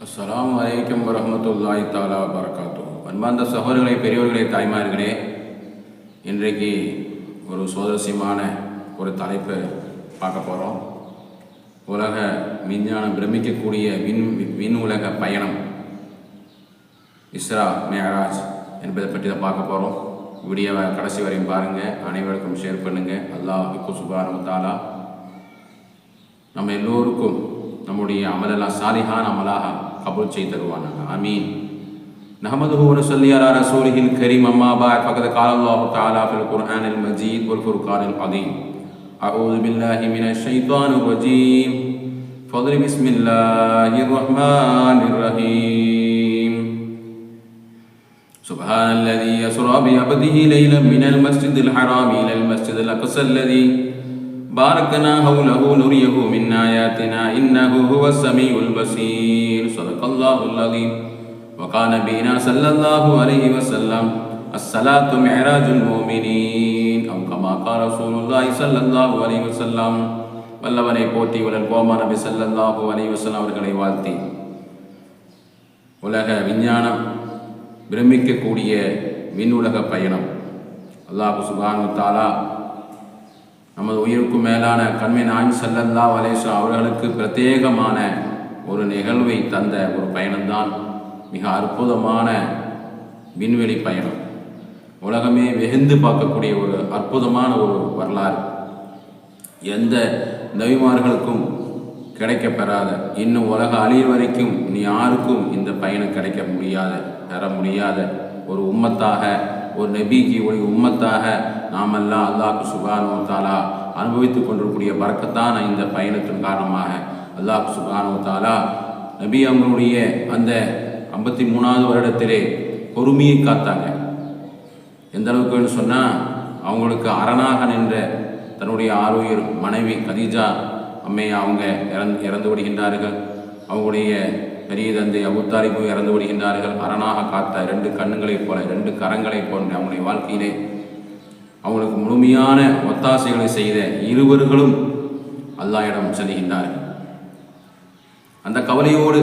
அஸ்ஸலாமு அலைக்கும் வரஹ்மத்துல்லாஹி தஆலா வபரகாத்துஹு. அன்பார்ந்த சகோதரர்களே, பெரியவர்களே, தாய்மார்களே, இன்றைக்கு ஒரு சுவாரஸ்யமான ஒரு தலைப்பை பார்க்க போகிறோம். உலக விஞ்ஞானம் பிரமிக்கக்கூடிய விண் உலக பயணம், இஸ்ரா மேராஜ் என்பதை பற்றி தான் பார்க்க போகிறோம். வீடியோவை கடைசி வரையும் பாருங்கள், அனைவருக்கும் ஷேர் பண்ணுங்கள். அல்லாஹ் சுப்ஹானஹு வ தஆலா நம்ம எல்லோருக்கும் நம்முடைய அமலெல்லாம் சாலிஹான் அமலாக கபூல் செய்து தருவானாங்க. ஆமீன். நஹ்மதுஹு வ நுஸல்லி அலா ரசூலிஹில் கரீம். அம்மா பஅத். ஃபகத் கால அல்லாஹு தஆலா ஃபில் குர்ஆனில் மஜீத் வல் ஃபுர்கானில் அதீம். அஊது பில்லாஹி மினஷ் ஷைத்தானிர் ரஜீம். ஃபத்ரி பிஸ்மில்லாஹிர் ரஹ்மானிர் ரஹீம். சுப்ஹானல்லதீ யஸ்ரா பி அப்திஹி லைலன் மினல் மஸ்ஜிதில் ஹராமி இலல் மஸ்ஜிதில் அக்ஸல்லதீ பாரக்னா ஹவ்லஹு நுரியஹு மின் ஆயாத்தினா இன்னஹு ஹுவஸ் ஸமீஉல் பஸீர். ஸதகல்லாஹுல் அஸீம். வகான நபியினா ஸல்லல்லாஹு அலைஹி வஸல்லம் அஸ்ஸலாத்து மிஅராஜுல் முஃமினீன் அவ் கமா கால ரசூலுல்லாஹி ஸல்லல்லாஹு அலைஹி வஸல்லம். வல்லவனை போற்றி வளர் கோமா நபி ஸல்லல்லாஹு அலைஹி வஸல்லம் அவர்களை வாழ்த்தி, உலக விஞ்ஞானம் பிரமிக்கக்கூடிய விண்ணுலக பயணம், அல்லாஹ் சுப்ஹானஹு வ தஆலா நமது உயிருக்கும் மேலான கண்மை நாயகம் ஸல்லல்லாஹு அலைஹி வஸல்லம் அவர்களுக்கு பிரத்யேகமான ஒரு நிகழ்வை தந்த ஒரு பயணம்தான் மிக அற்புதமான விண்வெளி பயணம். உலகமே வெகுந்து பார்க்கக்கூடிய ஒரு அற்புதமான ஒரு வரலாறு. எந்த நபிமார்களுக்கும் கிடைக்கப்பெறாத, இன்னும் உலக அழிவு வரைக்கும் இனி யாருக்கும் இந்த பயணம் கிடைக்க முடியாத, பெற முடியாத ஒரு உம்மத்தாக, ஒரு நபிக்கு ஒரு உம்மத்தாக நாமெல்லாம் அல்லாஹ் சுப்ஹானஹு வ தஆலா அனுபவித்து கொண்டிருக்கூடிய பரக்கத்தான இந்த பயணத்தின் காரணமாக அல்லாஹ் சுப்ஹானஹு வ தஆலா நபி அவங்களுடைய அந்த 53வது வருடத்திலே பொறுமையை காத்தாங்க. எந்த அளவுக்குன்னு சொன்னால், அவங்களுக்கு அரணாக நின்ற தன்னுடைய ஆருயிர் மனைவி கதீஜா அம்மையா அவங்க இறந்து விடுகின்றார்கள். அவங்களுடைய பெரிய தந்தை அபூ தாலிபு இறந்து விடுகின்றார்கள். அரணாக காத்த 2 கண்ணுங்களைப் போல, 2 கரங்களைப் போன்ற அவங்களுடைய வாழ்க்கையிலே அவங்களுக்கு முழுமையான ஒத்தாசைகளை செய்த இருவர்களும் அல்லாஹ்விடம் செல்கின்றார்கள். அந்த கவலையோடு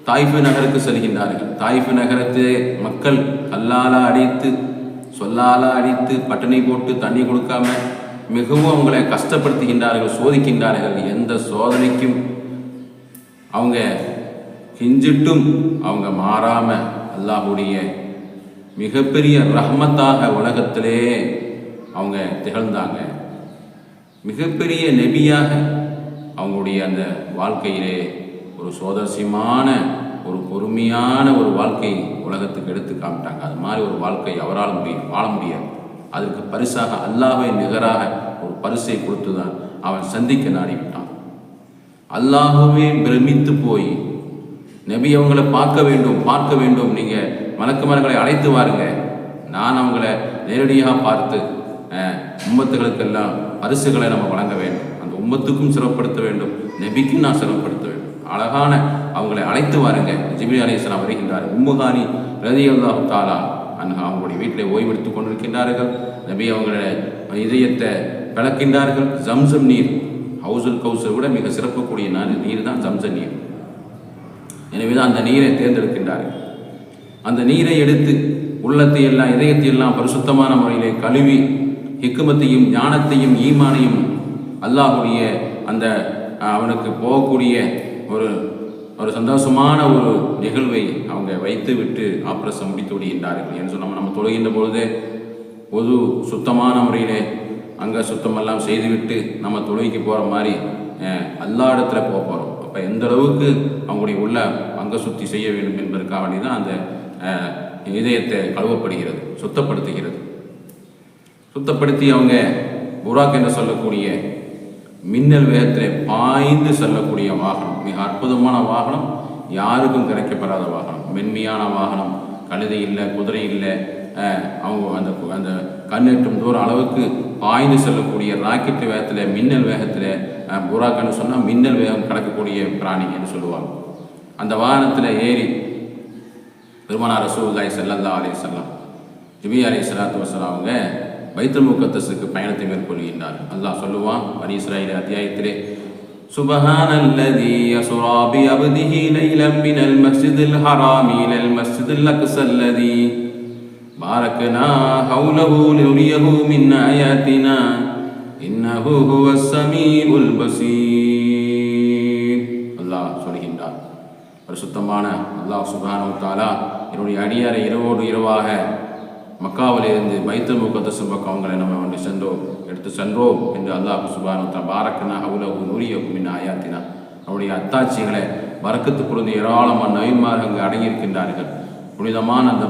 தாயிஃப் நகருக்கு செல்கின்றார்கள். தாயிஃப் நகரத்திலே மக்கள் கல்லால அடித்து, சொல்லால அடித்து, பட்டினி போட்டு தண்ணி கொடுக்காம மிகவும் அவங்களை கஷ்டப்படுத்துகின்றார்கள், சோதிக்கின்றார்கள். எந்த சோதனைக்கும் அவங்க கெஞ்சிட்டும் அவங்க மாறாம அல்லாஹ்வுடைய மிகப்பெரிய ரஹ்மத்தாக உலகத்திலே அவங்க திகழ்ந்தாங்க. மிகப்பெரிய நபியாக அவங்களுடைய அந்த வாழ்க்கையிலே ஒரு சுவாரஸ்யமான, ஒரு பொறுமையான ஒரு வாழ்க்கை உலகத்துக்கு எடுத்து காமிட்டாங்க. அது மாதிரி ஒரு வாழ்க்கை அவரால் வாழ முடியாது. அதற்கு பரிசாக அல்லாஹ்வை நிகராக ஒரு பரிசை கொடுத்து தான் அவன் சந்திக்க நாடிவிட்டான். அல்லாஹ்வே பிரமித்து போய், நபி அவங்கள பார்க்க வேண்டும், நீங்கள் மலக்குமார்களை அழைத்து வாருங்க, நான் அவங்கள நேரடியாக பார்த்து உம்மத்துகளுக்கெல்லாம் பரிசுகளை நம்ம வழங்க வேண்டும், அந்த உம்மத்துக்கும் சிறப்படுத்த வேண்டும், நபிக்கும் நான் சிறப்படுத்த வேண்டும், அழகான அவங்களை அழைத்து வாருங்க. ஜிப்ரீல் அலைஹிஸ்ஸலாம் வருகின்றார். உம்முஹானி ரலியல்லாஹு தஆலா அன்ஹா அவங்களுடைய வீட்டில் ஓய்வெடுத்து கொண்டிருக்கின்றார்கள். நபி அவங்களுடைய இதயத்தை பிளக்கின்றார்கள். ஜம்சம் நீர், ஹவுசுல் கௌசர் விட மிக சிறப்புக்கூடிய நீர் தான் ஜம்சம் நீர். எனவே தான் அந்த நீரை தேர்ந்தெடுக்கின்றார்கள். அந்த நீரை எடுத்து உள்ளத்தை எல்லாம், இதயத்தை எல்லாம் பரிசுத்தமான முறையிலே கழுவி, ஹிக்மத்தையும் ஞானத்தையும் ஈமானையும் அல்லாஹ்வுடைய அந்த அவனுக்கு போகக்கூடிய ஒரு சந்தோஷமான ஒரு நிகழ்வை அவங்க வைத்து விட்டு ஆப்ரேஷன் முடித்து விடுகின்றார்கள். என்று சொன்னால், நம்ம தொழுகின்ற பொழுது பொது சுத்தமான முறையிலே அங்கே சுத்தமெல்லாம் செய்துவிட்டு நம்ம தொழுகைக்கு போகிற மாதிரி எல்லா இடத்துல போகிறோம். அப்போ எந்த அளவுக்கு அவங்களுடைய உள்ள அங்க சுத்தி செய்ய வேண்டும் என்பதற்காக வேண்டி தான் அந்த இதயத்தை கழுவப்படுகிறது, சுத்தப்படுத்துகிறது. சுத்தப்படுத்தி அவங்க புராக் என்று சொல்லக்கூடிய மின்னல் வேகத்தில் பாய்ந்து செல்லக்கூடிய வாகனம், மிக அற்புதமான வாகனம், யாருக்கும் கிடைக்கப்படாத வாகனம், மென்மையான வாகனம், கழுதை இல்லை, குதிரை இல்லை, அவங்க அந்த கண்ணெட்டும் தூரம் அளவுக்கு பாய்ந்து செல்லக்கூடிய ராக்கெட் வேகத்தில், மின்னல் வேகத்தில், புராக்னு சொன்னால் மின்னல் வேகம் கடக்கக்கூடிய பிராணி என்று சொல்லுவாங்க. அந்த வாகனத்தில் ஏறி பெருமானார் ரசூலுல்லாஹி ஸல்லல்லாஹு அலைஹி வஸல்லம் ஜிப்ரீல் அலைஹிஸ்ஸலாத்து வஸலாம் அவங்க பைத்துல் முகத்தஸுக்கு பயணத்தை மேற்கொள்கின்றார். அல்லாஹ் சொல்லுவான், பனி இஸ்ராயீல் அத்தியாயத்திலே சுபஹானல்லதி அஸ்ரா பி அப்திஹி லைலம் மினல் மஸ்ஜிதில் ஹராமி இலல் மஸ்ஜிதில் அக்ஸல்லதி பாரக்னா ஹவுலஹு லியுரியஹு மின் ஆயாத்தினா இன்னஹு ஹுவஸ் ஸமீஉல் பஸீர். அல்லாஹ் சொல்கின்றார், பரிசுத்தமான அல்லாஹ் சுப்ஹானஹு வ தஆலா என்னுடைய அடியாரை இரவோடு இரவாக மக்காவிலிருந்து பைத்துல் முகத்தஸ் பக்கம் அவங்களை நம்ம எடுத்து சென்றோம் என்று அல்லாஹ் சுப்ஹானஹு வ தஆலா பாரக்னா ஹவுலஹு லியுரியஹு மின் ஆயாத்தினா, அவருடைய அத்தாட்சிகளை பரக்கத்து பொழுது ஏராளமான நபிமார்கள் அங்கு அடங்கியிருக்கின்றார்கள். புனிதமான அந்த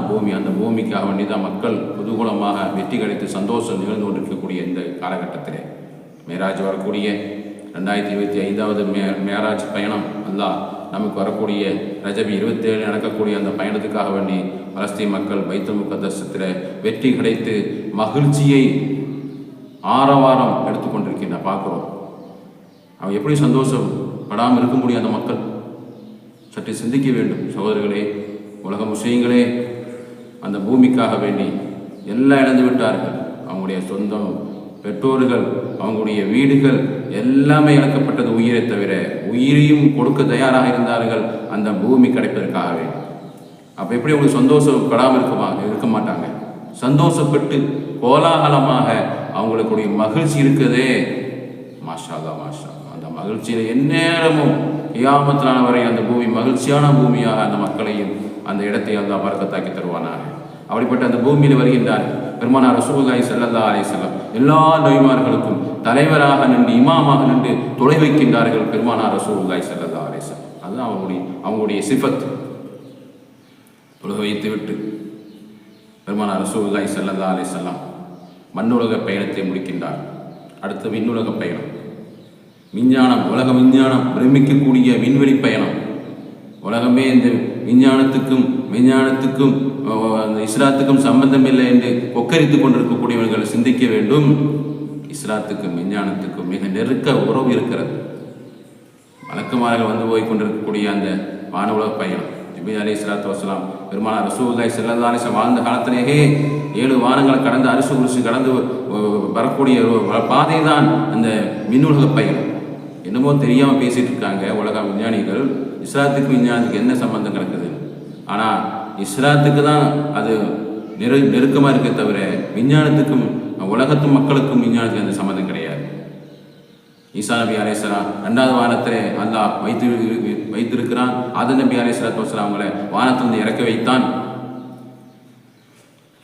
பூமிக்காக வேண்டிதான் மக்கள் குதூகூலமாக வெற்றி கிடைத்து சந்தோஷம் நிகழ்ந்து கொண்டிருக்கக்கூடிய இந்த காலகட்டத்திலே மேராஜ் வரக்கூடிய 2025வது மேராஜ் பயணம் அல்லாஹ் நமக்கு வரக்கூடிய ரஜபி 27 நடக்கக்கூடிய அந்த பயணத்துக்காக வேண்டி பலஸ்தீன் மக்கள் பைத்துல் முகத்தஸில் வெற்றி கிடைத்து மகிழ்ச்சியை ஆரவாரம் எடுத்துக்கொண்டிருக்கின்ற பார்க்குறோம். அவன் எப்படி சந்தோஷப்படாமல் இருக்க முடியும் அந்த மக்கள்? சற்று சிந்திக்க வேண்டும் சகோதரர்களே, உலக முஸ்லீம்களே. அந்த பூமிக்காக வேண்டி எல்லாம் இழந்து விட்டார்கள். அவங்களுடைய சொந்தம், பெற்றோர்கள், அவங்களுடைய வீடுகள் எல்லாமே இழக்கப்பட்டது. உயிரை தவிர உயிரையும் கொடுக்க தயாராக இருந்தார்கள் அந்த பூமி கிடைப்பதற்காக வேண்டி. அப்போ எப்படி அவங்களுக்கு சந்தோஷப்படாமல் இருக்க மாட்டாங்க? சந்தோஷப்பட்டு கோலாகலமாக அவங்களுக்குடைய மகிழ்ச்சி இருக்குதே, மாஷா அல்லாஹ் மாஷா. அந்த மகிழ்ச்சியில் எந்நேரமும் கியாமத்தான வரை அந்த பூமி மகிழ்ச்சியான பூமியாக அந்த மக்களையும் அந்த இடத்தை அல்லாஹ் பரக்கத்தாக்கி தருவானாக. அப்படிப்பட்ட அந்த பூமியில் வருகின்றார் பெருமானார் ரசூலுல்லாஹி ஸல்லல்லாஹு அலைஹி வஸல்லம். எல்லா நபிமார்களுக்கும் தலைவராக நின்று இமாமாக நின்று தொலை வைக்கின்றார்கள் பெருமானார் ரசூலுல்லாஹி ஸல்லல்லாஹு அலைஹி வஸல்லம். அதுதான் அவங்களுடைய சிஃபத். தொழுக வைத்து விட்டு பெருமானார் ரசூலுல்லாஹி ஸல்லல்லாஹு அலைஹி வஸல்லம் மண்ணுலக பயணத்தை முடிக்கின்றார். அடுத்து விண்ணுலக பயணம், விஞ்ஞானம், உலக விஞ்ஞானம் பிரமிக்கக்கூடிய விண்வெளி பயணம். உலகமே இந்த விஞ்ஞானத்துக்கும் இஸ்லாத்துக்கும் சம்பந்தம் இல்லை என்று கொக்கரித்து கொண்டிருக்கக்கூடியவர்கள் சிந்திக்க வேண்டும். இஸ்லாத்துக்கும் விஞ்ஞானத்துக்கும் மிக நெருக்க உறவு இருக்கிறது. வழக்கமாக வந்து போய் கொண்டிருக்கக்கூடிய அந்த வானவுலக பயணம், ஜிப்ரீல் அலைஹிஸ்ஸலாத்து வஸ்ஸலாம் பெருமானார் ரசூலுல்லாஹி ஸல்லல்லாஹு அலைஹி வஸல்லம் வாழ்ந்த காலத்திலேயே 7 வானங்களை கடந்து அரிசி குருசு கடந்து வரக்கூடிய பாதை தான் அந்த விண்ணுலக பயணம். என்னமோ தெரியாமல் பேசிட்டு இருக்காங்க உலக விஞ்ஞானிகள். இஸ்லாத்துக்கு விஞ்ஞானத்துக்கு என்ன சம்பந்தம் கிடக்குது? ஆனால் இஸ்லாத்துக்கு தான் அது நெருக்கமாக இருக்க தவிர விஞ்ஞானத்துக்கும் உலகத்து மக்களுக்கும் விஞ்ஞானத்துக்கு அந்த சம்மந்தம் கிடையாது. ஈசா நபி அலைஹிஸ்ஸலாம் 2வது வானத்திலே அல்லாஹ் வைத்திருக்கிறான். ஆதம் நபி அலைஹிஸ்ஸலாத்து வஸ்ஸலாம் அவங்களை வானத்திலிருந்து இறக்க வைத்தான்.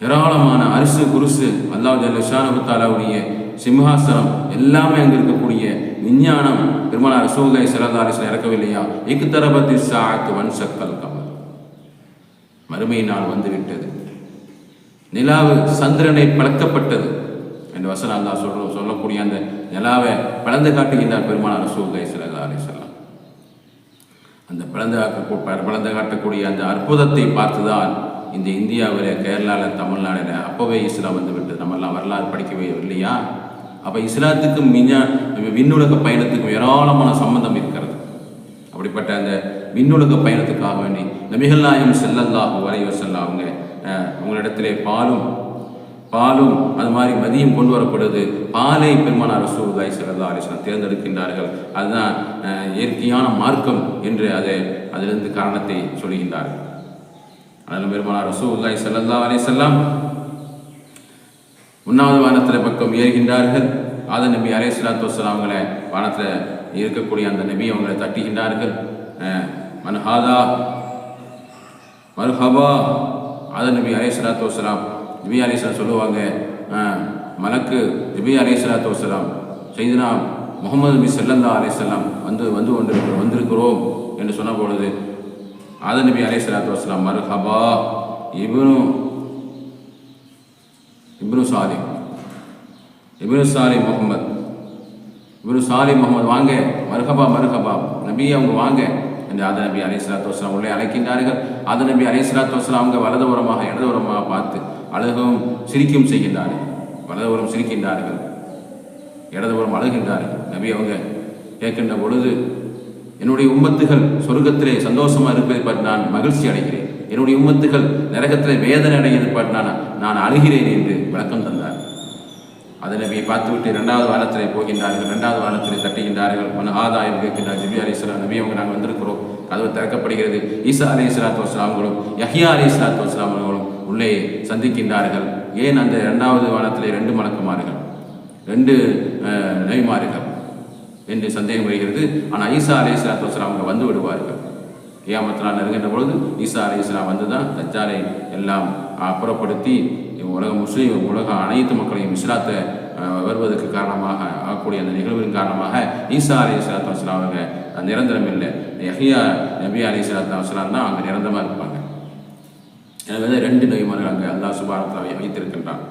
ஏராளமான அரிசு குருசு அல்லாஹ் ஜல்ல ஷானஹு தஆலாவுடைய சிம்ஹாசனம் எல்லாமே அங்கே இருக்கக்கூடிய விஞ்ஞானம் பெருமானார் ரசூலுல்லாஹி ஸல்லல்லாஹு அலைஹி வஸல்லம் இறக்கவில்லையா? இக்தரபத்தி ஸாஅத்து வன்ஷக்கல் கமர், மறுமை நாள் வந்துவிட்டது, நிலாவு சந்திரனை பழக்கப்பட்டது என்று வசனம் அல்லாஹ் சொல்லக்கூடிய அந்த நிலாவை பிளந்து காட்டுகின்றார் பெருமானார் ரசூலுல்லாஹி ஸல்லல்லாஹு அலைஹி வஸல்லம். அந்த பிளந்து காட்டக்கூடிய அந்த அற்புதத்தை பார்த்துதான் இந்த இந்தியாவில், கேரளாவில், தமிழ்நாட்டில் அப்போவே இஸ்லாம் வந்து விட்டு நம்மெல்லாம் வரலாறு படிக்கவே இல்லையா? அப்போ இஸ்லாத்துக்கும் விண்ணுலக பயணத்துக்கும் ஏராளமான சம்பந்தம் இருக்கிறது. அப்படிப்பட்ட அந்த விண்ணுலக பயணத்துக்காக வேண்டி நபிகள் நாயகம் ஸல்லல்லாஹு அலைஹி வஸல்லம் அவங்களிடத்திலே பாலும் அது மாதிரி மதியம் கொண்டு வரப்படுது. பாலை பெருமானார் ரசூலுல்லாஹி ஸல்லல்லாஹு அலைஹி வஸல்லம் தேர்ந்தெடுக்கின்றார்கள். அதுதான் இயற்கையான மார்க்கம் என்று அதிலிருந்து காரணத்தை சொல்கின்றார்கள். அதனால் பெருமானார் ரசூலுல்லாஹி ஸல்லல்லாஹு அலைஹி வஸல்லம் 1வது வானத்தில் பக்கம் ஏறுகின்றார்கள். ஆதம் நபி அலைஹிஸ்ஸலாத்து வஸ்ஸலாம் அவங்களை வானத்தில் இருக்கக்கூடிய அந்த நபி அவங்களை தட்டுகின்றார்கள். மன்ஹாதா மர்ஹபா. ஆதம் நபி அலைஹிஸ்ஸலாத்து வஸ்ஸலாம் நபி அலைஹிஸ்ஸலாம் சொல்லுவாங்க, மலக்கு நபி அலைஹிஸ்ஸலாத்து வஸ்ஸலாம் சையதுனா முஹம்மது நபி ஸல்லல்லாஹு அலைஹி வஸல்லம் வந்திருக்கிறோம் என்று சொன்ன பொழுது ஆதம் நபி அலைஹிஸ்ஸலாத்து வஸ்ஸலாம் மர்ஹபா இப்னு சாலிம் முகமது வாங்க, மர்ஹபா நபி அவங்க வாங்க என்று ஆதம் நபி அலைஹிஸ்ஸலாத்து வஸ்ஸலாம் உள்ளே அழைக்கின்றார்கள். ஆதம் நபி அலைஹிஸ்ஸலாத்து வஸ்ஸலாம் அவங்க வலதுபுறமாக இடதுபுறமாக பார்த்து அழுகவும் சிரிக்கும் செய்கின்றார்கள். வலதுபுறம் சிரிக்கின்றார்கள், இடதுபுறம் அழுகின்றார்கள். நபி அவங்க கேட்கின்ற பொழுது, என்னுடைய உம்மத்துகள் சொர்க்கத்திலே சந்தோஷமாக இருப்பதை பார்த்து நான் மகிழ்ச்சி அடைகிறேன், என்னுடைய உம்மத்துகள் நரகத்திலே வேதனை அடைகிறது பார்த்து நான் அழுகிறேன் என்று விளக்கம் தந்தார். அதை நபியை பார்த்துவிட்டு 2வது வானத்திலே போகின்றார்கள். 2வது வானத்திலே தட்டுகின்றார்கள். ஆதாயம் கேட்கின்றார். ஜிப்ரீல் அலைஹிஸ்ஸலாம், நபி அவங்க நாங்கள் வந்திருக்கிறோம். கதவு திறக்கப்படுகிறது. ஈசா அலைஹிஸ்ஸலாத்து வஸ்ஸலாம்களும் யஹ்யா அலைஹிஸ்ஸலாத்து வஸ்ஸலாம்களும் உள்ளே சந்திக்கின்றார்கள். ஏன் அந்த 2வது வானத்திலே 2 மலக்குமார்கள் 2 நபிமார்கள் என்று சந்தேகம் வருகிறது. ஆனால் ஈசா அலைஹிஸ்ஸலாத்து வஸ்ஸலாம் அவங்க வந்து விடுவார்கள். கியாமத் நாள் நெருங்கின்ற பொழுது ஈசா அலைஹிஸ்ஸலாம் வந்து தான் தஜ்ஜாலை எல்லாம் அப்புறப்படுத்தி உலக அனைத்து மக்களையும் இஸ்லாத்தை வருவதற்கு காரணமாக ஆகக்கூடிய அந்த நிகழ்வின் காரணமாக ஈசா அலைஹிஸ்ஸலாத்து வஸ்ஸலாம் அவங்க நிரந்தரம் இல்லை. யஹ்யா நபி அலைஹிஸ்ஸலாத்து வஸ்ஸலாம் தான் அங்கே நிரந்தரமாக இருப்பாங்க. எனவே 2 நபிமார்கள் அங்கே அல்லாஹ் சுப்ஹானஹு வ தஆலா வைத்திருக்கின்றான்.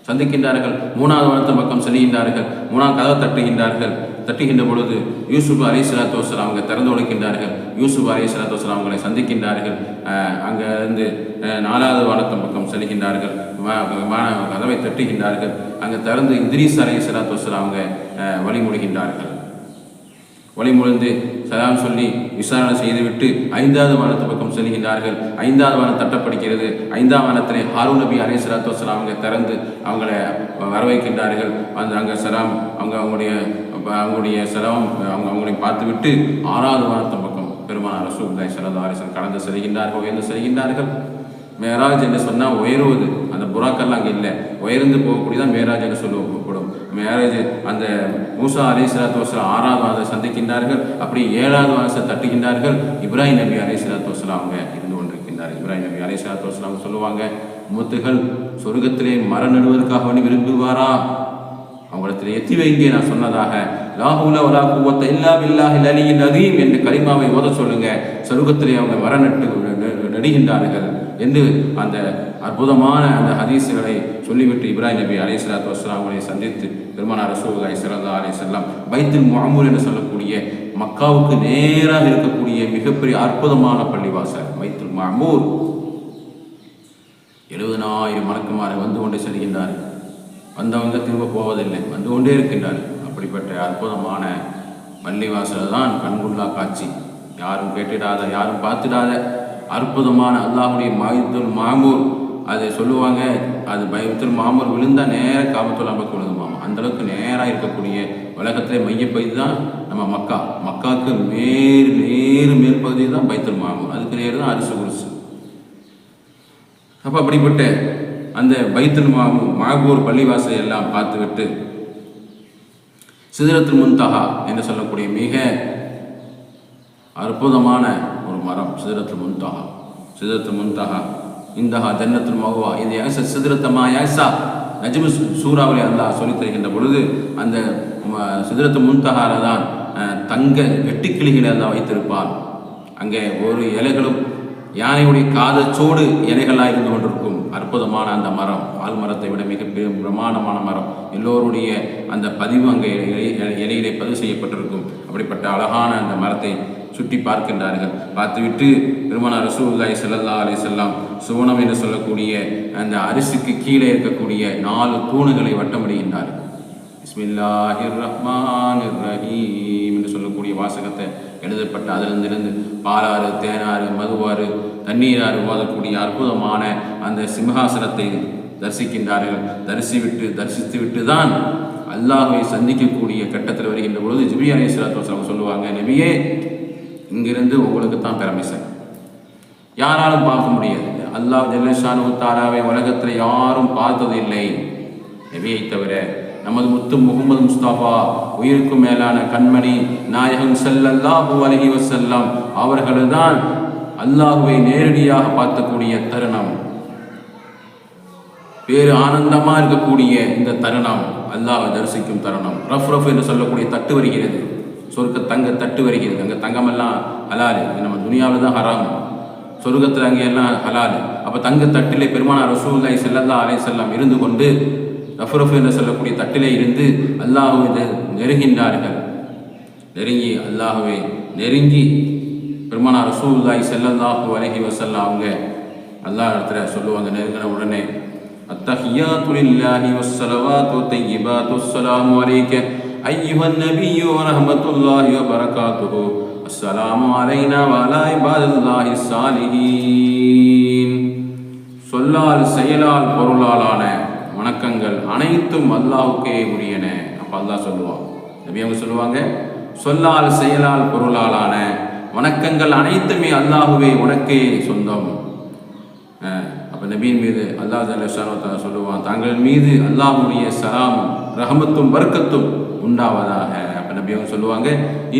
சந்திக்கின்றார்கள். 3வது வானத்தின் பக்கம் செல்கின்றார்கள். 3வது கதவை தட்டுகின்ற பொழுது யூசுப் அலைஹிஸ்ஸலாத்து வஸ்ஸலாம் அவங்க திறந்து கொடுக்கின்றார்கள். யூசுப் அலைஹிஸ்ஸலாத்து வஸ்ஸலாம் அவங்களை சந்திக்கின்றார்கள். அங்கே இருந்து 4வது வானத்தின் பக்கம் செல்கின்றார்கள். கதவை தட்டுகின்றார்கள். அங்கே திறந்து இத்ரீஸ் அலைஹிஸ்ஸலாத்து வஸ்ஸலாம் அவங்க வழிமொழிகின்றார்கள். வழிமொழிந்து சலாம் சொல்லி விசாரணை செய்துவிட்டு 5வது வானத்து பக்கம் செல்கின்றார்கள். 5வது வானம் தட்டப்படுகிறது. 5ஆம் வானத்திலே ஹாரூன் நபி அலைஹிஸ்ஸலாத்து வஸ்ஸலாம் அவங்க திறந்து அவங்கள வரவைக்கின்றார்கள். அங்கே சலாம் அவங்களுடைய சலாம் அவங்களை பார்த்துவிட்டு 6வது வானத்தின் பக்கம் பெருமானார் ரசூலுல்லாஹி ஸல்லல்லாஹு அலைஹி வஸல்லம் கடந்து செல்கின்றார்கள். உயர்ந்து செல்கின்றார்கள். மேராஜ் என்று சொன்னால் உயருவது, அந்த புறாக்கெல்லாம் அங்கே இல்லை, உயர்ந்து போகக்கூடியதான் மேராஜ் என்று சொல்லப்படும். மேராஜ் அந்த மூசா அலைஹிஸ்ஸலாத்து வஸ்ஸலாம் 6வது வானத்தை சந்திக்கின்றார்கள். அப்படி 7வது வானத்தை தட்டுகின்றார்கள். இப்ராஹிம் நபி அலைஹிஸ்ஸலாத்து வஸ்ஸலாம் அவங்க இருந்து கொண்டிருக்கின்றார்கள். இப்ராஹிம் நபி அலைஹிஸ்ஸலாத்து வஸ்ஸலாம் சொல்லுவாங்க, உம்மத்துகள் சொர்க்கத்திலே மரம் நடுவதற்காக வேண்டி விரும்புவாரா? அவங்களிடத்தில் எத்தி வைங்க நான் சொன்னதாக லா ஹவுல வலா குவத்த இல்லா பில்லாஹில் அலியில் அதீம் என்று கலிமாவை ஓத சொல்லுங்க. சொர்க்கத்திலே அவங்க மரம் நடுகின்றார்கள் என்று அந்த அற்புதமான அந்த ஹதீஸுகளை சொல்லிவிட்டு இப்ராஹிம் நபி அலைஹிஸ்ஸலாத்து வஸ்ஸலாம் அவங்களை சந்தித்து பெருமானார் ரசூலுல்லாஹி ஸல்லல்லாஹு அலைஹி வஸல்லம் பைத்துல் முஅம்மூர் என்று சொல்லக்கூடிய மக்காவுக்கு நேராக இருக்கக்கூடிய மிகப்பெரிய அற்புதமான பள்ளிவாசல் பைத்துல் முஅம்மூர் 70,000 மலக்குமார்கள் வந்து கொண்டே செல்கின்றார்கள். வந்தவங்க திரும்ப போவதில்லை, வந்து கொண்டே இருக்கின்றார்கள். அப்படிப்பட்ட அற்புதமான பள்ளிவாசல் தான் கண்குள்ளா காட்சி. யாரும் கேட்டிடாத, யாரும் பார்த்துடாத அற்புதமான அல்லாஹ்வுடைய பைத்துல் முஅம்மூர். அதை சொல்லுவாங்க, அது பைத்துல் முஅம்மூர் விழுந்தால் நேராக காபத்துல் அம்பக்கு விழுந்துமாமா. அந்தளவுக்கு நேராக இருக்கக்கூடிய உலகத்திலே மையப்பகுதி தான் நம்ம மக்காவுக்கு நேர் மேற்பகுதி தான் பைத்துல் முஅம்மூர். அதுக்கு நேர் தான் அரிசு குருசு. அப்போ அப்படிப்பட்ட அந்த பைத்துல் முஅம்மூர் பள்ளிவாசலை எல்லாம் பார்த்துவிட்டு சிதறத்துல் முன்தஹா என்று சொல்லக்கூடிய மிக அற்புதமான ஒரு மரம் சிதறத்துல் முன்தஹா இந்தஹா ஜன்னத்துல் மஅவா இது யஸ சிதறத்தமா யஸா நஜ்மு சூறாவிலே அல்லாஹ் சொல்லித் தருகின்ற பொழுது அந்த சிதறத்துல் முன்தஹால தான் தங்க வெட்டுக்கிளிகளை அல்லாஹ் வைத்திருப்பான். அங்கே ஒரு இலைகளும் யானையுடைய காதச்சோடு இலைகளாக இருந்து கொண்டிருக்கும் அற்புதமான அந்த மரம். ஆழ்மரத்தை விட மிக பிரமாண்டமான மரம். எல்லோருடைய அந்த பதிவு அங்கே இலையிலே பதிவு செய்யப்பட்டிருக்கும். அப்படிப்பட்ட அழகான அந்த மரத்தை சுற்றி பார்க்கின்றார்கள். பார்த்துவிட்டு பெருமானார் ரசூலுல்லாஹி ஸல்லல்லாஹு அலைஹி வஸல்லம் சுவனம் என்று சொல்லக்கூடிய அந்த அரிசிக்கு கீழே இருக்கக்கூடிய 4 தூணுகளை வட்டமிடுகின்றார்கள். பிஸ்மில்லாஹிர் ரஹ்மானிர் ரஹீம் என்று சொல்லக்கூடிய வாசகத்தை எழுதப்பட்ட அதிலிருந்து பாலாறு, தேனாறு, மதுவாறு, தண்ணீராறு ஓதக்கூடிய அற்புதமான அந்த சிம்ஹாசனத்தை தரிசிக்கின்றார்கள். தரிசித்து விட்டு தான் அல்லாஹ்வை சந்திக்கக்கூடிய கட்டத்தில் வருகின்ற பொழுது ஜிப்ரீல் அலைஹிஸ்ஸலாத்து வஸலாம் சொல்லுவாங்க, நபியே இங்கிருந்து உங்களுக்கு தான் பெர்மிஷன், யாராலும் பார்க்க முடியாது. அல்லாஹ் ஜல்ல ஷானஹு தஆலாவை உலகத்தில் யாரும் பார்த்ததில்லை நபியை தவிர. நமது முத்து முகமது முஸ்தபா உயிருக்கும் மேலான கண்மணி நாயகம் ஸல்லல்லாஹு அலைஹி வஸல்லம் அவர்கள்தான் அல்லாஹ்வை நேரடியாக பார்க்கக்கூடிய தருணம். வேறு ஆனந்தமாக இருக்கக்கூடிய இந்த தருணம் அல்லாஹ்வை தரிசிக்கும் தருணம். ரஃப் என்று சொல்லக்கூடிய தட்டு வருகிறது, சொர்க்க தங்க தட்டு வருகிறது. அங்கே தங்கமெல்லாம் ஹலாலு, நம்ம துனியாவில் தான் ஹராம், சொர்க்கத்தில் அங்கே எல்லாம் ஹலாலு. அப்போ தங்க தட்டிலே பெருமானார் ரசூலுல்லாஹி ஸல்லல்லாஹு அலைஹி வஸல்லம் இருந்து கொண்டு ரஃப் என்று சொல்லக்கூடிய தட்டிலே இருந்து அல்லாஹ்வை நெருங்கின்றார்கள். நெருங்கி பெருமானார் ரசூலுல்லாஹி ஸல்லல்லாஹு அலைஹி வஸல்லம் அவங்க அல்லாஹ் இடத்துல சொல்லுவாங்க. நெருங்கின உடனே அத்தஹியாத்து லில்லாஹி வஸ்ஸலவாத்து தய்யிபாத்து அஸ்ஸலாமு அலைக அய்யுஹன் நபிய்யு வரஹ்மத்துல்லாஹி வபரகாத்துஹு அஸ்ஸலாமு அலைனா வஅலா இபாதில்லாஹி ஸாலிஹீன். சொல்லால் செயலால் பொருளாலான வணக்கங்கள் அனைத்தும் அல்லாஹ்வுக்கே உரியன. அப்போ அல்லாஹ் சொல்லுவான், நபி அவங்க சொல்லுவாங்க, சொல்லால் செயலால் பொருளாலான வணக்கங்கள் அனைத்துமே அல்லாஹ்வே உனக்கே சொந்தம். அப்போ நபியின் மீது அல்லாஹ் ஜல்ல சொல்லுவான், தாங்கள் மீது அல்லாஹ்வுடைய சலாம் ரஹமத்தும் பர்க்கத்தும் உண்டாவதாக. அப்போ நபி அவங்க சொல்லுவாங்க,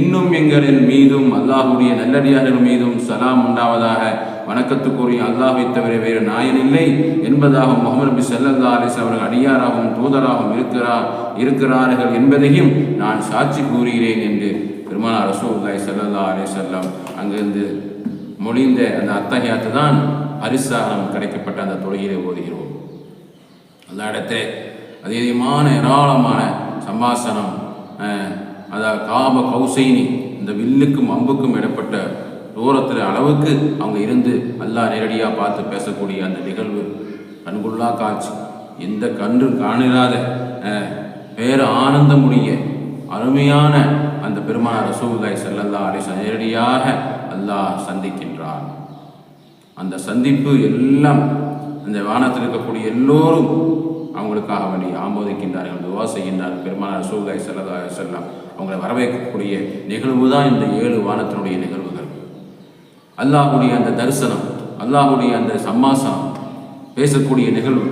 இன்னும் எங்களின் மீதும் அல்லாஹ்வுடைய நல்லடியார்கள் மீதும் சலாம் உண்டாவதாக, வணக்கத்துக்குரிய அல்லாஹ்வை தவிர வேறு நாயன் இல்லை என்பதாக முஹம்மது நபி ஸல்லல்லாஹு அலைஹி வஸல்லம் அவர்கள் அடியாராகவும் தூதராகவும் இருக்கிறார்கள் என்பதையும் நான் சாட்சி கூறுகிறேன் என்று பெருமானார் ரசூலுல்லாஹி ஸல்லல்லாஹு அலைஹி வஸல்லம் அங்கிருந்து மொழிந்த அந்த அத்தஹியாத்து தான் பரிசாரம் கிடைக்கப்பட்ட அந்த தொழுகையிலே ஓதுகிறோம். அந்த இடத்துல அதிகமான ஏராளமான சம்பாசனம், அதாவது காப கௌசைனி, இந்த வில்லுக்கும் அம்புக்கும் இடப்பட்ட தூரத்தில் அளவுக்கு அவங்க இருந்து அல்லாஹ் நேரடியாக பார்த்து பேசக்கூடிய அந்த நிகழ்வு கண்கொள்ளா காட்சி, எந்த கன்றும் காணிராத வேறு ஆனந்தமுடைய அருமையான அந்த பெருமானார் ரசூலுல்லாஹி ஸல்லல்லாஹு அலைஹி வஸல்லம் நேரடியாக அல்லாஹ் சந்திக்கின்றார். அந்த சந்திப்பு எல்லாம் அந்த வானத்தில் இருக்கக்கூடிய எல்லோரும் அவங்களுக்காக வேண்டி ஆமோதிக்கின்றார்கள், துவா செய்கின்றார்கள். பெருமானார் ரசூலுல்லாஹி ஸல்லல்லாஹு அலைஹி வஸல்லம் அவங்களை வரவேற்கக்கூடிய நிகழ்வு தான் இந்த 7 வானத்தினுடைய நிகழ்வுகள். அல்லாஹ்வுடைய அந்த தரிசனம், அல்லாஹ்வுடைய அந்த சம்மாசனம், பேசக்கூடிய நிகழ்வு.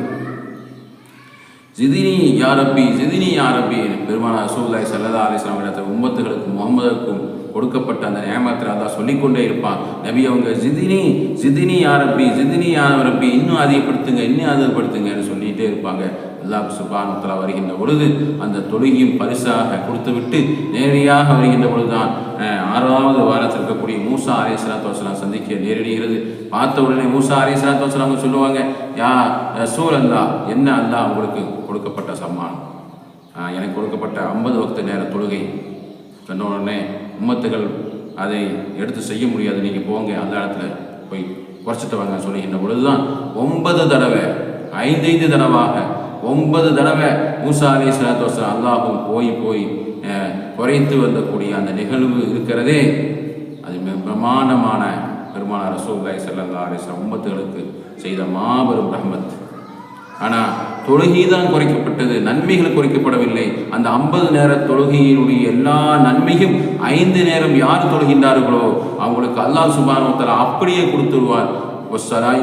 ஜிதினி யா ரப்பி, ஜிதினி யா ரப்பி, பெருமானார் ரசூலுல்லாஹி ஸல்லல்லாஹு அலைஹி வஸல்லம் இடத்துல உம்மத்துகளுக்கும் முஹம்மதுக்கும் கொடுக்கப்பட்ட அந்த நியமத்தை அல்லாஹ் சொல்லிக்கொண்டே இருப்பான். நபி அவங்க ஜிதினி ஜிதினி யா ரப்பி, ஜிதினி யா ரப்பி, இன்னும் அதிகப்படுத்துங்க, இன்னும் அதிகப்படுத்துங்கன்னு சொல்லிகிட்டே இருப்பாங்க. அல்லாஹ் சுப்ஹானஹு வ தஆலா வருகின்ற பொழுது அந்த தொழுகையும் பரிசாக கொடுத்துவிட்டு நேரடியாக வருகின்ற பொழுதுதான் 6வது வாரத்தில் இருக்கக்கூடிய மூசா அலைஹிஸ்ஸலாத்து வஸ்ஸலாம் சந்திக்க நேரடிகிறது. பார்த்த உடனே மூசா அலைஹிஸ்ஸலாத்து வஸ்ஸலாம் சொல்லுவாங்க, யா ரசூலல்லாஹ், என்ன அல்லாஹ் உங்களுக்கு கொடுக்கப்பட்ட சம்மானம், எனக்கு கொடுக்கப்பட்ட 50 வக்து நேர தொழுகை. சொன்ன உடனே உம்மத்துகள் அதை எடுத்து செய்ய முடியாது, நீங்கள் போங்க அந்த இடத்துல போய் குறைச்சிட்டு வாங்க சொல்லுகின்ற பொழுதுதான் 9 தடவை 5 தடவாக 9 தடவை மூசா அலைஹிஸ்ஸலாத்து வஸ்ஸலாம் அல்லாஹும் போய் குறைத்து வந்தக்கூடிய அந்த நிகழ்வு இருக்கிறதே, அது பிரமாண்டமான பெருமானார் ரசூலுல்லாஹி ஸல்லல்லாஹு அலைஹி வஸல்லம் உம்மத்துகளுக்கு செய்த மாபெரும் ரஹ்மத். ஆனால் தொழுகை தான் குறைக்கப்பட்டது, நன்மைகள் குறைக்கப்படவில்லை. அந்த 50 நேர தொழுகையினுடைய எல்லா நன்மையும் 5 நேரம் யார் தொழுகின்றார்களோ அவங்களுக்கு அல்லாஹ் சுப்ஹானஹு வ தஆலா அப்படியே கொடுத்துருவார்.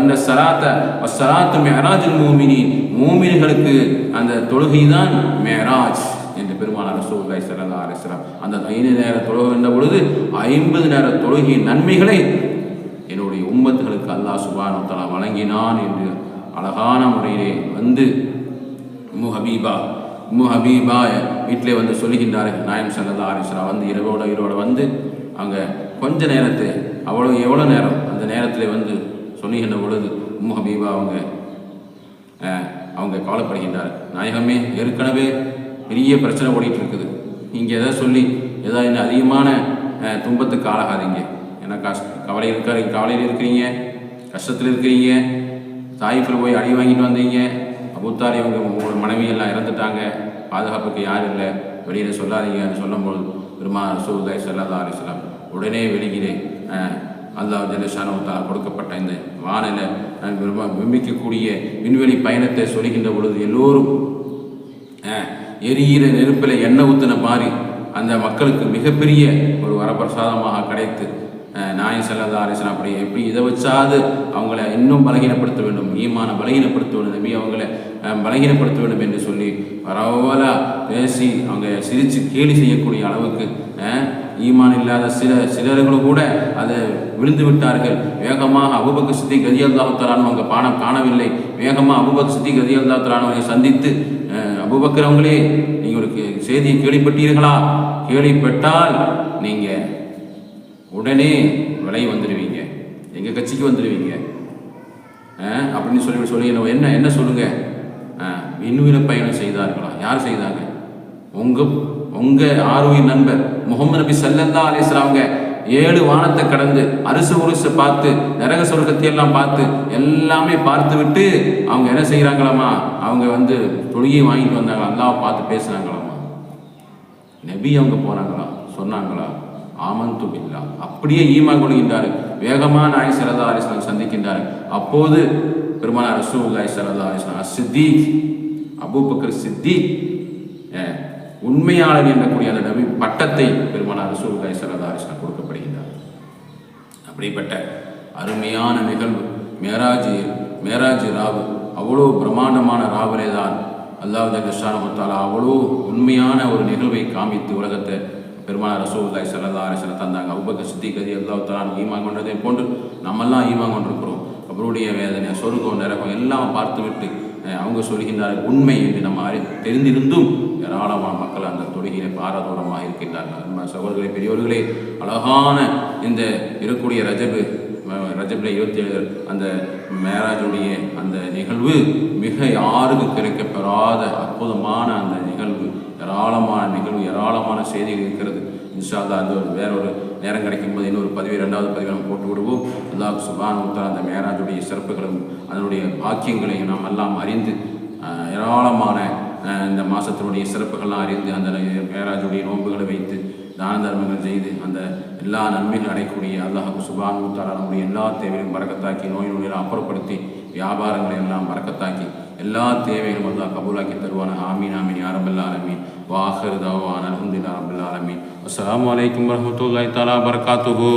இந்த சலாத்த மேராஜுல் மூமினீன், மூமின்களுக்கு அந்த தொழுகை தான் மேராஜ் என்று பெருமானார் ரசூலுல்லாஹி ஸல்லல்லாஹு அலைஹி வஸல்லம் அந்த 5 நேர தொழுகின்ற பொழுது 50 நேர தொழுகையின் நன்மைகளை என்னுடைய உம்மத்துகளுக்கு அல்லாஹ் சுப்ஹானஹு வ தஆலா வழங்கினான் என்று அழகான முறையிலே வந்து உம்மு ஹபீபா வீட்டிலே வந்து சொல்லுகின்றார்கள். நாயகம் ஸல்லல்லாஹு அலைஹி வஸல்லம் வந்து இரவோட வந்து அவங்க கொஞ்ச நேரத்தை எவ்வளோ நேரம் அந்த நேரத்தில் வந்து சொல்லுகின்ற பொழுது உம்மு ஹபீபா அவங்க கவலைப்படுகின்றார். நாயகமே, ஏற்கனவே பெரிய பிரச்சனை ஓடிட்டு இருக்குது, நீங்கள் எதை சொல்லி ஏதாவது இன்னும் அதிகமான துன்பத்துக்கு ஆளாகாதீங்க. ஏன்னா கவலையில் இருக்கிறீங்க, கஷ்டத்தில் இருக்கிறீங்க, தாயிஃபில் போய் அடி வாங்கிட்டு வந்தீங்க, அபூத்தாலி உங்களோட மனைவியெல்லாம் இறந்துட்டாங்க, பாதுகாப்புக்கு யாரும் இல்லை, வெளியில் சொல்லாதீங்கன்னு சொல்லும்போது பெருமானார் ரசூலுல்லாஹி ஸல்லல்லாஹு அலைஹி வஸல்லம் உடனே வெளியிலே அல்லாஹ் ஜல்ல ஷானஹு வ தஆலா கொடுக்கப்பட்ட இந்த வானில விம்பிக்கக்கூடிய விண்வெளி பயணத்தை சொல்கின்ற பொழுது எல்லோரும் எரிகிற நெருப்பில் எண்ணெய் ஊற்றின மாதிரி அந்த மக்களுக்கு மிகப்பெரிய ஒரு வரப்பிரசாதமாக கிடைத்து நாயகம் ஸல்லல்லாஹு அலைஹி வஸல்லம் அப்படி எப்படி இதை வச்சாது அவங்கள இன்னும் பலகீனப்படுத்த வேண்டும், ஈமான பலகீனப்படுத்த வேண்டும், நபி அவங்கள பலகீனப்படுத்த வேண்டும் என்று சொல்லி பரவலாக பேசி அவங்க சிரித்து கேலி செய்யக்கூடிய அளவுக்கு ஈமான் இல்லாத சிலர்களும் கூட அதை விழுந்து விட்டார்கள். வேகமாக அபூபக்கர் சித்திக் ரலியல்லாஹு தஆலா அவங்க பாடம் காணவில்லை. வேகமாக அபூபக்கர் சித்திக் ரலியல்லாஹு தஆலா அவங்களை சந்தித்து, அபூபக்கர் அவங்களே, நீங்கள் ஒரு செய்தியை கேள்விப்பட்டீர்களா? கேள்விப்பட்டால் நீங்கள் உடனே விலை வந்துடுவீங்க, எங்கள் கட்சிக்கு வந்துடுவீங்க அப்படின்னு சொல்லி என்ன சொல்லுங்க. விண்வெளி பயணம் செய்தார்களா? யார் செய்தாங்க? உங்கள் ஆர்வீர் நண்பர் முஹம்மது நபி ஸல்லல்லாஹு அலைஹி வஸல்லம் அவங்க 7 வானத்தை கடந்து உருசை பார்த்து நரக சொர்க்கத்தை எல்லாம் பார்த்து எல்லாமே பார்த்து விட்டு அவங்க என்ன செய்கிறாங்களாமா? அவங்க வந்து தொழுகையை வாங்கிட்டு வந்தாங்களா? அல்லாஹ்வை பார்த்து பேசுனாங்களாமா? நபி அவங்க போனாங்களா? சொன்னாங்களா? ஆமன்து பில்லாஹ், அப்படியே ஈமான் கொள்கின்றார். வேகமாக நாயகம் ஸல்லல்லாஹு அலைஹி வஸல்லம் சந்திக்கின்றார். அப்போது பெருமானார் ரசூலுல்லாஹி ஸல்லல்லாஹு அலைஹி வஸல்லம் சித்திக் அபூபக்கர் சித்திக் உண்மையாளர் என்றக்கூடிய அந்த நபி பட்டத்தை பெருமானார் ரசூலுல்லாஹி ஸல்லல்லாஹு அலைஹி வஸல்லம் கொடுக்கப்படுகின்றார். அப்படிப்பட்ட அருமையான நிகழ்வு மேராஜ் ராவு. அவ்வளோ பிரம்மாண்டமான ராவிலே தான் அல்லாஹ் ஜல்லஷானஹு வ தஆலா அவ்வளோ உண்மையான ஒரு நிகழ்வை காமித்து உலகத்தை பெருமானார் ரசூலுல்லாஹி ஸல்லல்லாஹு அலைஹி வஸல்லம் தந்தாங்க. அபூபக்கர் சித்திக் ரலியல்லாஹு தஆலா ஈமான் கொண்டதை போன்று நம்மெல்லாம் ஈமான் கொண்டிருக்கிறோம். அவருடைய வேதனை, சொர்க்கம், நரகம் எல்லாம் பார்த்துவிட்டு அவங்க சொல்கின்றார்கள் உண்மை என்று நம்ம தெரிந்திருந்தும் ஏராளமான மக்கள் அந்த தொழுகையிலே பாரதூரமாக இருக்கின்றார்கள். சகோதரர்களே, பெரியவர்களே, அழகான இந்த இருக்கக்கூடிய ரஜபில் 27 அந்த மேராஜுடைய அந்த நிகழ்வு மிக யாருக்கும் கிடைக்கப்பெறாத அற்புதமான அந்த நிகழ்வு, ஏராளமான நிகழ்வு, ஏராளமான செய்திகள் இருக்கிறது. இன்ஷா அல்லாஹ் அந்த வேறொரு நேரம் கிடைக்கும்போது இன்னொரு பதிவு, 2வது பதிவு நம்ம போட்டு விடுவோம். அல்லாஹ் சுப்ஹானஹு வ தஆலா அந்த மேராஜுடைய சிறப்புகளும் அதனுடைய பாக்கியங்களையும் நாம் எல்லாம் அறிந்து ஏராளமான இந்த மாதத்தினுடைய சிறப்புகள்லாம் அறிந்து அந்த மேராஜுடைய நோன்புகளை வைத்து தான தர்மங்கள் செய்து அந்த எல்லா நன்மைகள் அடையக்கூடிய அல்லாஹ் சுப்ஹானஹு வ தஆலா நம்முடைய எல்லா தேவைகளையும் பரக்கத்தாக்கி, நோய் நொடியெல்லாம் அப்புறப்படுத்தி, வியாபாரங்களை எல்லாம் பரக்கத்தாக்கி, எல்லா தேவைகளும் அல்லாஹ் கபூலாக்கி தருவான. ஆமீன் ஆமீன் யா ரப்பல் ஆலமீன். வஆஹிரு தஅவானா அல்ஹம்துலில்லாஹி ரப்பில் ஆலமீன். அஸ்ஸலாமு அலைக்கும் வரஹ்மத்துல்லாஹி தஆலா வபரகாத்துஹு.